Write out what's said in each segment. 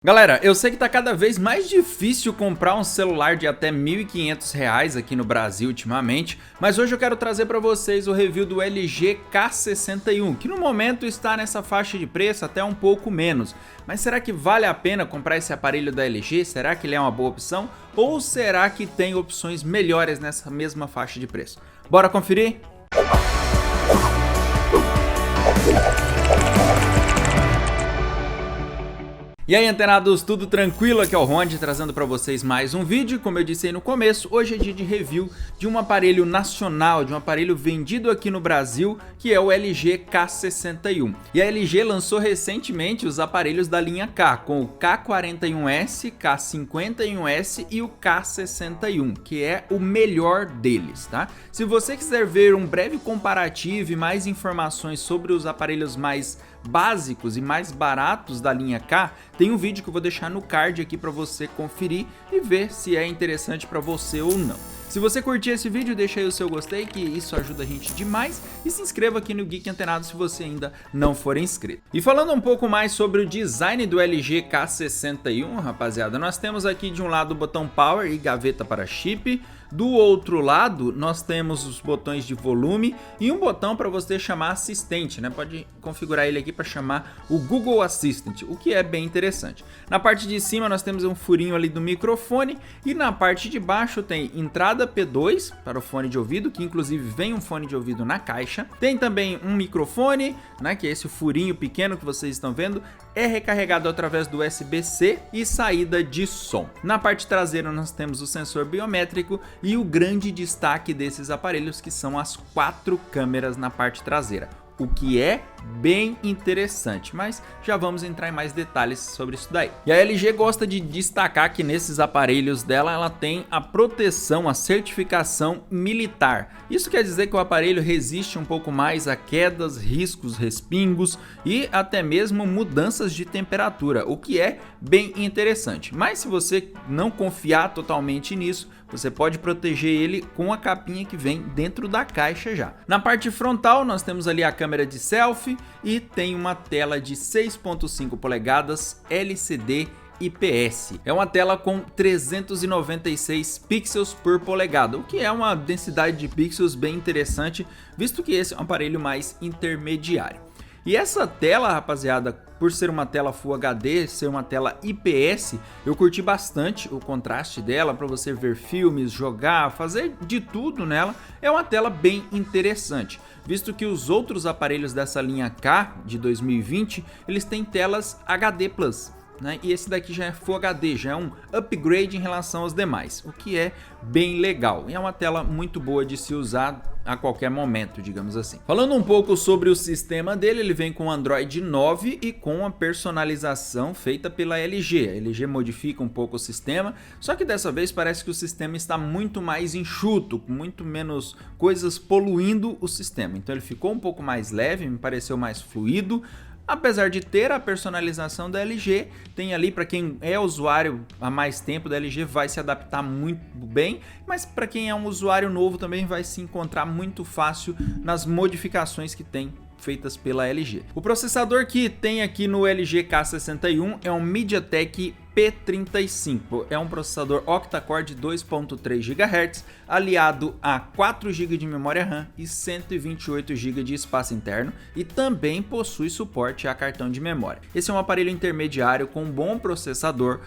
Galera, eu sei que tá cada vez mais difícil comprar um celular de até R$ 1.500 aqui no Brasil ultimamente, mas hoje eu quero trazer para vocês o review do LG K61, que no momento está nessa faixa de preço até um pouco menos. Mas será que vale a pena comprar esse aparelho da LG? Será que ele é uma boa opção? Ou será que tem opções melhores nessa mesma faixa de preço? Bora conferir? E aí, antenados, tudo tranquilo? Aqui é o Ronde trazendo para vocês mais um vídeo. Como eu disse aí no começo, hoje é dia de review de um aparelho nacional, de um aparelho vendido aqui no Brasil, que é o LG K61. E a LG lançou recentemente os aparelhos da linha K, com o K41S, K51S e o K61, que é o melhor deles, tá? Se você quiser ver um breve comparativo e mais informações sobre os aparelhos mais básicos e mais baratos da linha K, tem um vídeo que eu vou deixar no card aqui para você conferir e ver se é interessante para você ou não. Se você curtir esse vídeo, deixa aí o seu gostei, que isso ajuda a gente demais, e se inscreva aqui no Geek Antenado se você ainda não for inscrito. E falando um pouco mais sobre o design do LG K61, rapaziada, nós temos aqui de um lado o botão Power e gaveta para chip. Do outro lado, nós temos os botões de volume e um botão para você chamar assistente, né? Pode configurar ele aqui para chamar o Google Assistant, o que é bem interessante. Na parte de cima, nós temos um furinho ali do microfone e na parte de baixo tem entrada P2 para o fone de ouvido, que inclusive vem um fone de ouvido na caixa. Tem também um microfone, né? Que é esse furinho pequeno que vocês estão vendo. É recarregado através do USB-C e saída de som. Na parte traseira nós temos o sensor biométrico e o grande destaque desses aparelhos, que são as 4 câmeras na parte traseira, o que é bem interessante, mas já vamos entrar em mais detalhes sobre isso daí. E a LG gosta de destacar que nesses aparelhos dela, ela tem a proteção, a certificação militar. Isso quer dizer que o aparelho resiste um pouco mais a quedas, riscos, respingos e até mesmo mudanças de temperatura, o que é bem interessante. Mas se você não confiar totalmente nisso, você pode proteger ele com a capinha que vem dentro da caixa já. Na parte frontal, nós temos ali a câmera de selfie e tem uma tela de 6.5 polegadas LCD IPS. É uma tela com 396 pixels por polegada, o que é uma densidade de pixels bem interessante, visto que esse é um aparelho mais intermediário. E essa tela, rapaziada, por ser uma tela Full HD, ser uma tela IPS, eu curti bastante o contraste dela para você ver filmes, jogar, fazer de tudo nela. É uma tela bem interessante, visto que os outros aparelhos dessa linha K de 2020, eles têm telas HD+. Né? E esse daqui já é Full HD, já é um upgrade em relação aos demais, o que é bem legal. E é uma tela muito boa de se usar a qualquer momento, digamos assim. Falando um pouco sobre o sistema dele, ele vem com Android 9 e com a personalização feita pela LG. A LG modifica um pouco o sistema, só que dessa vez parece que o sistema está muito mais enxuto, com muito menos coisas poluindo o sistema. Então ele ficou um pouco mais leve, me pareceu mais fluido. Apesar de ter a personalização da LG, tem ali para quem é usuário há mais tempo da LG vai se adaptar muito bem, mas para quem é um usuário novo também vai se encontrar muito fácil nas modificações que tem feitas pela LG. O processador que tem aqui no LG K61 é um MediaTek P35, é um processador octa-core de 2.3 GHz, aliado a 4 GB de memória RAM e 128 GB de espaço interno, e também possui suporte a cartão de memória. Esse é um aparelho intermediário com um bom processador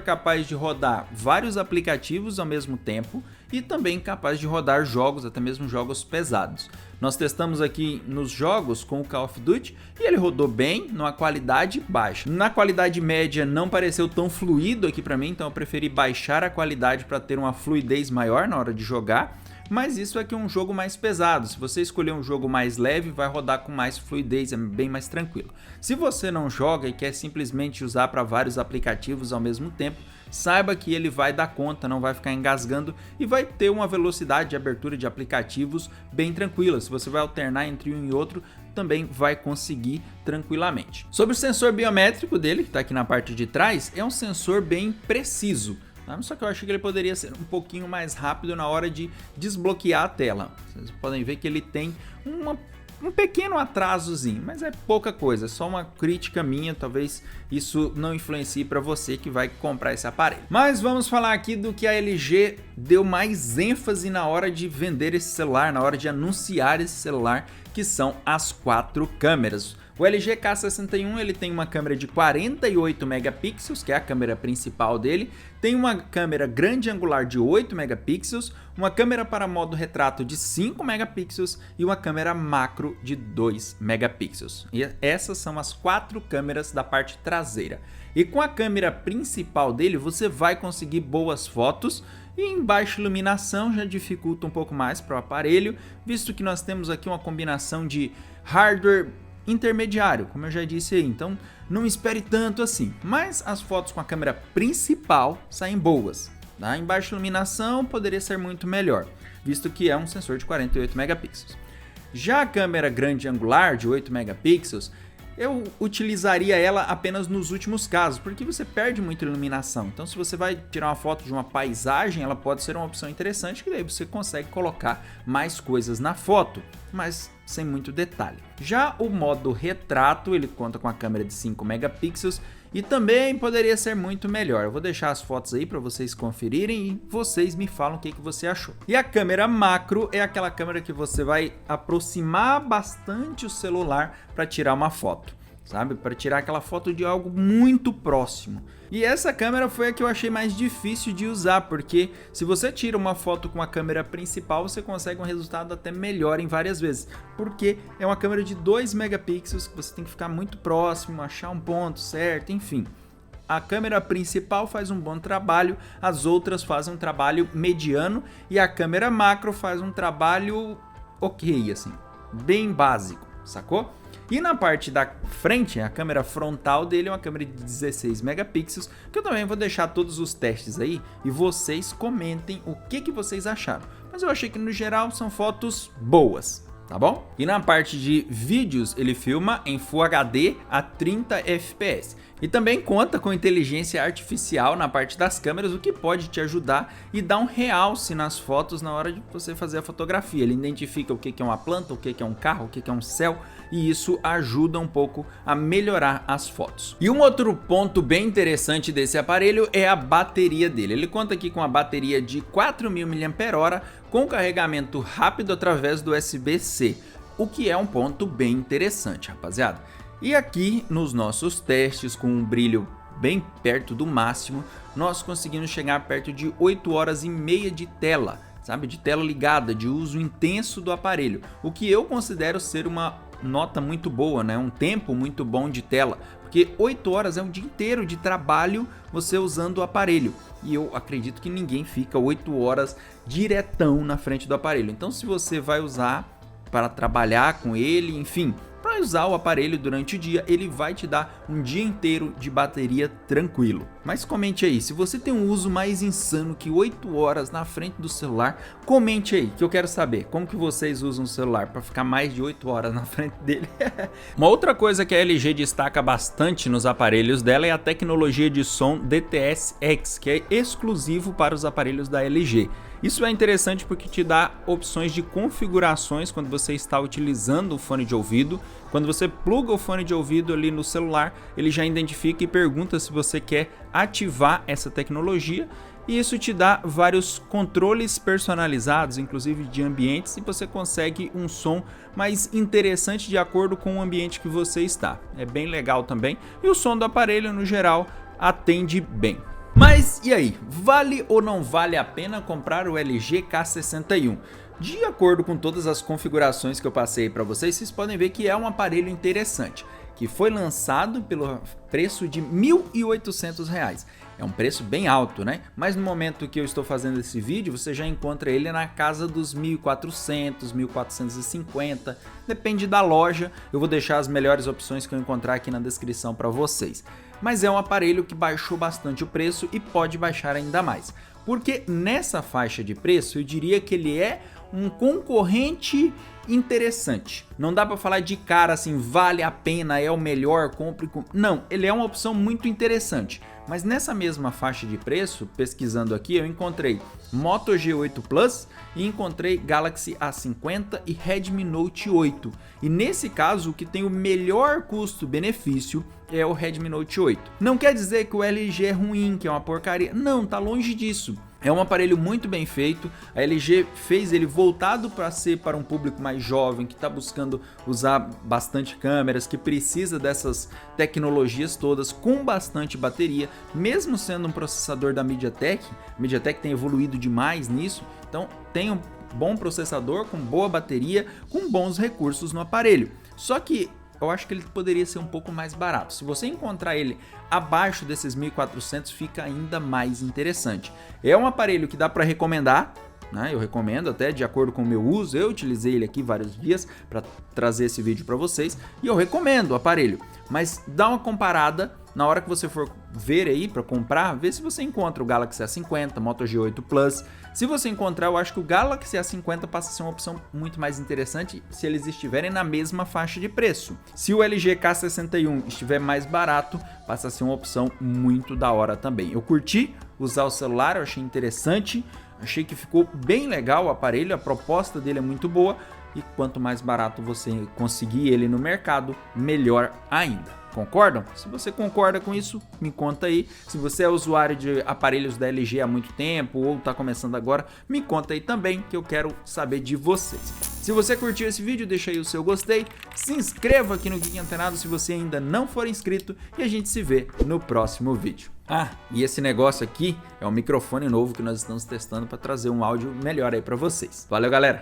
capaz de rodar vários aplicativos ao mesmo tempo e também capaz de rodar jogos, até mesmo jogos pesados. Nós testamos aqui nos jogos com o Call of Duty e ele rodou bem, numa qualidade baixa. Na qualidade média não pareceu tão fluido aqui para mim, então eu preferi baixar a qualidade para ter uma fluidez maior na hora de jogar. Mas isso aqui é um jogo mais pesado, se você escolher um jogo mais leve, vai rodar com mais fluidez, é bem mais tranquilo. Se você não joga e quer simplesmente usar para vários aplicativos ao mesmo tempo, saiba que ele vai dar conta, não vai ficar engasgando e vai ter uma velocidade de abertura de aplicativos bem tranquila. Se você vai alternar entre um e outro, também vai conseguir tranquilamente. Sobre o sensor biométrico dele, que está aqui na parte de trás, é um sensor bem preciso. Só que eu achei que ele poderia ser um pouquinho mais rápido na hora de desbloquear a tela. Vocês podem ver que ele tem uma um pequeno atrasozinho, mas é pouca coisa, só uma crítica minha, talvez isso não influencie para você que vai comprar esse aparelho. Mas vamos falar aqui do que a LG deu mais ênfase na hora de vender esse celular, na hora de anunciar esse celular, que são as 4 câmeras. O LG K61 ele tem uma câmera de 48 megapixels, que é a câmera principal dele, tem uma câmera grande angular de 8 megapixels, uma câmera para modo retrato de 5 megapixels e uma câmera macro de 2 megapixels. E essas são as 4 câmeras da parte traseira. E com a câmera principal dele você vai conseguir boas fotos, e em baixa iluminação já dificulta um pouco mais para o aparelho, visto que nós temos aqui uma combinação de hardware intermediário, como eu já disse aí, então não espere tanto assim, mas as fotos com a câmera principal saem boas, tá? Em baixa iluminação poderia ser muito melhor, visto que é um sensor de 48 megapixels. Já a câmera grande angular de 8 megapixels, eu utilizaria ela apenas nos últimos casos, porque você perde muita iluminação. Então se você vai tirar uma foto de uma paisagem, ela pode ser uma opção interessante, que daí você consegue colocar mais coisas na foto, mas sem muito detalhe. Já o modo retrato, ele conta com a câmera de 5 megapixels e também poderia ser muito melhor. Eu vou deixar as fotos aí para vocês conferirem e vocês me falam o que você achou. E a câmera macro é aquela câmera que você vai aproximar bastante o celular para tirar uma foto, sabe? Para tirar aquela foto de algo muito próximo. E essa câmera foi a que eu achei mais difícil de usar, porque se você tira uma foto com a câmera principal, você consegue um resultado até melhor em várias vezes, porque é uma câmera de 2 megapixels que você tem que ficar muito próximo, achar um ponto certo, enfim. A câmera principal faz um bom trabalho, as outras fazem um trabalho mediano e a câmera macro faz um trabalho ok, assim, bem básico, sacou? E na parte da frente, a câmera frontal dele é uma câmera de 16 megapixels, que eu também vou deixar todos os testes aí e vocês comentem o que vocês acharam. Mas eu achei que no geral são fotos boas, tá bom? E na parte de vídeos, ele filma em Full HD a 30 fps. E também conta com inteligência artificial na parte das câmeras, o que pode te ajudar e dar um realce nas fotos na hora de você fazer a fotografia. Ele identifica o que é uma planta, o que é um carro, o que é um céu, e isso ajuda um pouco a melhorar as fotos. E um outro ponto bem interessante desse aparelho é a bateria dele. Ele conta aqui com a bateria de 4.000 mAh com carregamento rápido através do USB-C, o que é um ponto bem interessante, rapaziada. E aqui nos nossos testes com um brilho bem perto do máximo, nós conseguimos chegar perto de 8 horas e meia de tela, sabe? De tela ligada, de uso intenso do aparelho, o que eu considero ser uma nota muito boa, né? Um tempo muito bom de tela, porque 8 horas é um dia inteiro de trabalho você usando o aparelho, e eu acredito que ninguém fica 8 horas diretão na frente do aparelho. Então se você vai usar para trabalhar com ele, enfim, para usar o aparelho durante o dia, ele vai te dar um dia inteiro de bateria tranquilo. Mas comente aí, se você tem um uso mais insano que 8 horas na frente do celular, comente aí, que eu quero saber como que vocês usam o celular para ficar mais de 8 horas na frente dele. Uma outra coisa que a LG destaca bastante nos aparelhos dela é a tecnologia de som DTS-X, que é exclusivo para os aparelhos da LG. Isso é interessante porque te dá opções de configurações quando você está utilizando o fone de ouvido. Quando você pluga o fone de ouvido ali no celular, ele já identifica e pergunta se você quer ativar essa tecnologia. E isso te dá vários controles personalizados, inclusive de ambientes, e você consegue um som mais interessante de acordo com o ambiente que você está. É bem legal também. E o som do aparelho, no geral, atende bem. Mas e aí, vale ou não vale a pena comprar o LG K61? De acordo com todas as configurações que eu passei para vocês, vocês podem ver que é um aparelho interessante, que foi lançado pelo preço de R$ 1.800. É um preço bem alto, né? Mas no momento que eu estou fazendo esse vídeo, você já encontra ele na casa dos 1.400, 1.450, depende da loja. Eu vou deixar as melhores opções que eu encontrar aqui na descrição para vocês. Mas é um aparelho que baixou bastante o preço e pode baixar ainda mais, porque nessa faixa de preço eu diria que ele é um concorrente interessante. Não dá para falar de cara assim, vale a pena, é o melhor, compre com... Não, ele é uma opção muito interessante. Mas nessa mesma faixa de preço, pesquisando aqui, eu encontrei Moto G8 Plus e encontrei Galaxy A50 e Redmi Note 8. E nesse caso, o que tem o melhor custo-benefício é o Redmi Note 8. Não quer dizer que o LG é ruim, que é uma porcaria. Não, tá longe disso. É um aparelho muito bem feito, a LG fez ele voltado para ser para um público mais jovem, que está buscando usar bastante câmeras, que precisa dessas tecnologias todas, com bastante bateria, mesmo sendo um processador da MediaTek. A MediaTek tem evoluído demais nisso, então tem um bom processador, com boa bateria, com bons recursos no aparelho. Só que eu acho que ele poderia ser um pouco mais barato. Se você encontrar ele abaixo desses 1.400, fica ainda mais interessante. É um aparelho que dá para recomendar, né? Eu recomendo até de acordo com o meu uso. Eu utilizei ele aqui vários dias para trazer esse vídeo para vocês e eu recomendo o aparelho. Mas dá uma comparada na hora que você for ver aí para comprar, vê se você encontra o Galaxy A50, Moto G8 Plus. Se você encontrar, eu acho que o Galaxy A50 passa a ser uma opção muito mais interessante se eles estiverem na mesma faixa de preço. Se o LG K61 estiver mais barato, passa a ser uma opção muito da hora também. Eu curti usar o celular, eu achei interessante, achei que ficou bem legal o aparelho, a proposta dele é muito boa e quanto mais barato você conseguir ele no mercado, melhor ainda. Concordam? Se você concorda com isso, me conta aí. Se você é usuário de aparelhos da LG há muito tempo ou está começando agora, me conta aí também que eu quero saber de vocês. Se você curtiu esse vídeo, deixa aí o seu gostei, se inscreva aqui no Geek Antenado se você ainda não for inscrito e a gente se vê no próximo vídeo. Ah, e esse negócio aqui é um microfone novo que nós estamos testando para trazer um áudio melhor aí para vocês. Valeu, galera!